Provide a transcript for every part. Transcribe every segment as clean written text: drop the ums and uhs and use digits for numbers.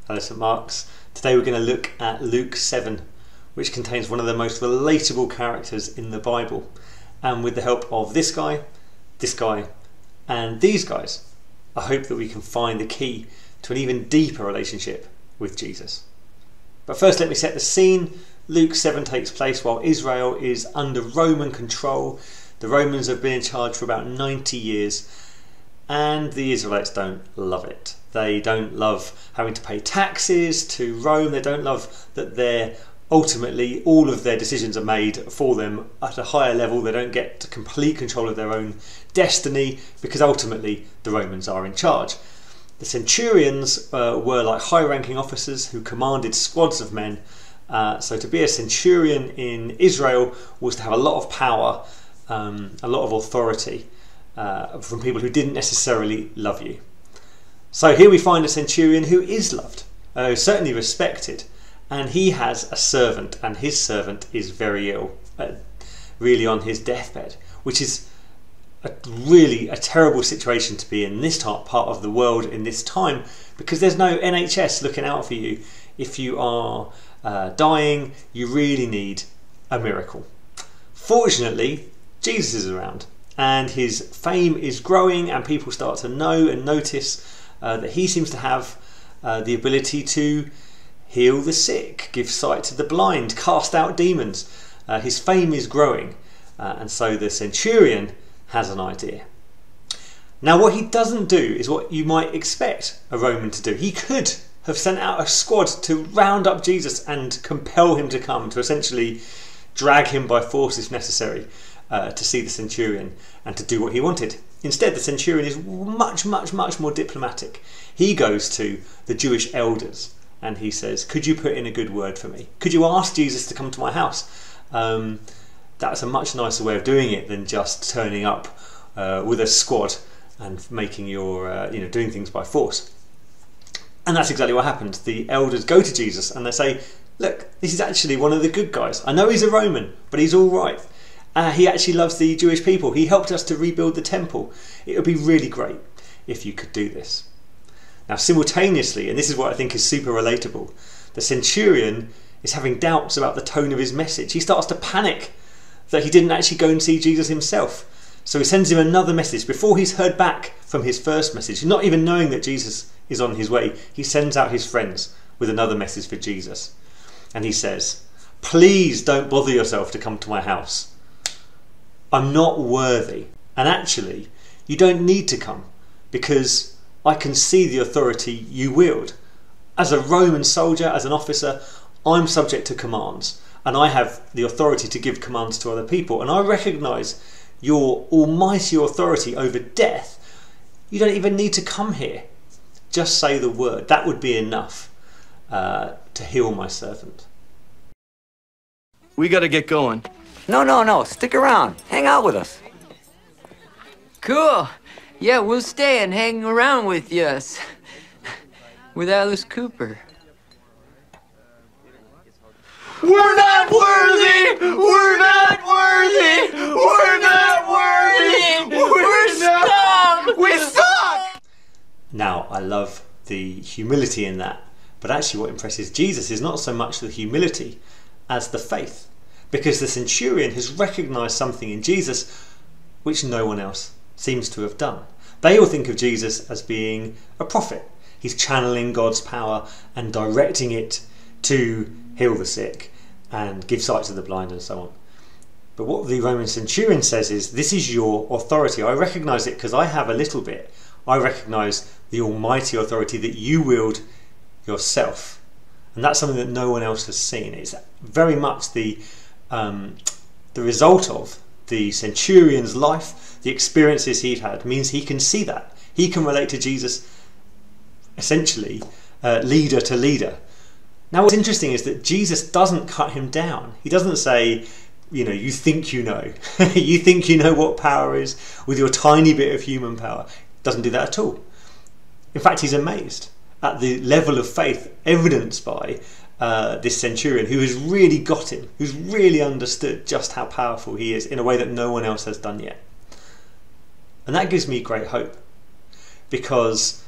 Hello St Mark's. Today we're going to look at Luke 7, which contains one of the most relatable characters in the Bible. And with the help of this guy, and these guys, I hope that we can find the key to an even deeper relationship with Jesus. But first let me set the scene. Luke 7 takes place while Israel is under Roman control. The Romans have been in charge for about 90 years and the Israelites don't love it. They don't love having to pay taxes to Rome. They don't love that ultimately all of their decisions are made for them at a higher level. They don't get complete control of their own destiny because ultimately the Romans are in charge. The centurions were like high-ranking officers who commanded squads of men. So to be a centurion in Israel was to have a lot of power, a lot of authority from people who didn't necessarily love you. So here we find a centurion who is loved, certainly respected, and he has a servant, and his servant is very ill, really on his deathbed, which is really a terrible situation to be in this part of the world in this time, because there's no NHS looking out for you. If you are dying, you really need a miracle. Fortunately, Jesus is around and his fame is growing, and people start to know and notice that he seems to have the ability to heal the sick, give sight to the blind, cast out demons. His fame is growing, and so the centurion has an idea. Now what he doesn't do is what you might expect a Roman to do. He could have sent out a squad to round up Jesus and compel him to come, to essentially drag him by force if necessary, to see the centurion and to do what he wanted. Instead, the centurion is much more diplomatic. He goes to the Jewish elders and he says, could you put in a good word for me? Could you ask Jesus to come to my house? That's a much nicer way of doing it than just turning up with a squad and making your, doing things by force. And that's exactly what happened. The elders go to Jesus and they say, look, this is actually one of the good guys. I know he's a Roman, but he's all right. He actually loves the Jewish people. He helped us to rebuild the temple. It would be really great if you could do this. Now simultaneously, and this is what I think is super relatable, the centurion is having doubts about the tone of his message. He starts to panic that he didn't actually go and see Jesus himself. So he sends him another message. Before he's heard back from his first message, not even knowing that Jesus is on his way, he sends out his friends with another message for Jesus. And he says, please don't bother yourself to come to my house. I'm not worthy. And actually, you don't need to come because I can see the authority you wield. As a Roman soldier, as an officer, I'm subject to commands and I have the authority to give commands to other people. And I recognise your almighty authority over death. You don't even need to come here. Just say the word. That would be enough to heal my servant. We gotta get going. No. Stick around. Hang out with us. Cool. Yeah, we'll stay and hang around with us. With Alice Cooper. We're not worthy! We're not worthy! We're not worthy! We're stuck! We suck! Now, I love the humility in that, but actually what impresses Jesus is not so much the humility as the faith, because the centurion has recognised something in Jesus which no one else seems to have done. They all think of Jesus as being a prophet. He's channeling God's power and directing it to heal the sick and give sight to the blind and so on. But what the Roman centurion says is, this is your authority. I recognise it because I have a little bit. I recognise the almighty authority that you wield yourself. And that's something that no one else has seen. It's very much the result of the centurion's life, the experiences he'd had, means he can see that. He can relate to Jesus essentially leader to leader. Now what's interesting is that Jesus doesn't cut him down. He doesn't say, you think you know. You think you know what power is with your tiny bit of human power. Doesn't do that at all. In fact, he's amazed at the level of faith evidenced by this centurion who has really got him, who's really understood just how powerful he is in a way that no one else has done yet. And that gives me great hope, because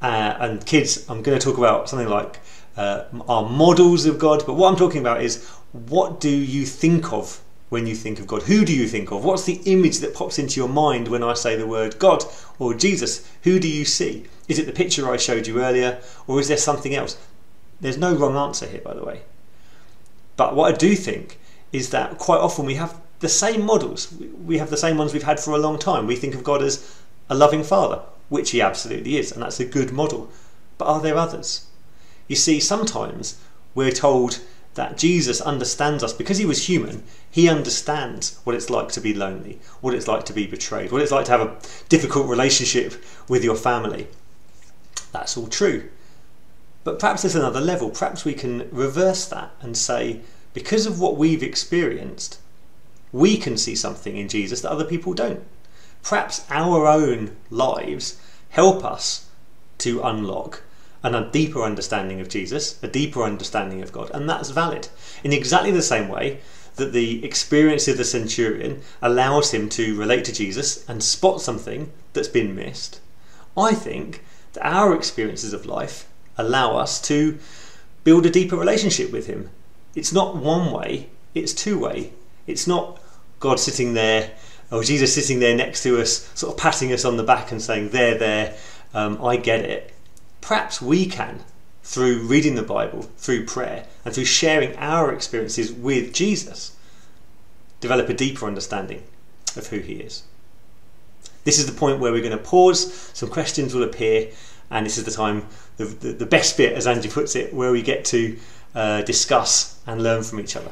And kids, I'm going to talk about something like our models of God, but what I'm talking about is, what do you think of when you think of God? Who do you think of? What's the image that pops into your mind when I say the word God or Jesus? Who do you see? Is it the picture I showed you earlier, or is there something else? There's no wrong answer here, by the way. But what I do think is that quite often we have the same models. We have the same ones we've had for a long time. We think of God as a loving father, which he absolutely is, and that's a good model. But are there others? You see, sometimes we're told that Jesus understands us because he was human. He understands what it's like to be lonely, what it's like to be betrayed, what it's like to have a difficult relationship with your family. That's all true. But perhaps there's another level. Perhaps we can reverse that and say, because of what we've experienced, we can see something in Jesus that other people don't. Perhaps our own lives help us to unlock a deeper understanding of Jesus, a deeper understanding of God, and that's valid. In exactly the same way that the experience of the centurion allows him to relate to Jesus and spot something that's been missed, I think that our experiences of life allow us to build a deeper relationship with him. It's not one way, it's two way. It's not God sitting there, or Jesus sitting there next to us, sort of patting us on the back and saying, there, I get it. Perhaps we can, through reading the Bible, through prayer, and through sharing our experiences with Jesus, develop a deeper understanding of who he is. This is the point where we're going to pause, some questions will appear, and this is the time, the best bit, as Angie puts it, where we get to discuss and learn from each other.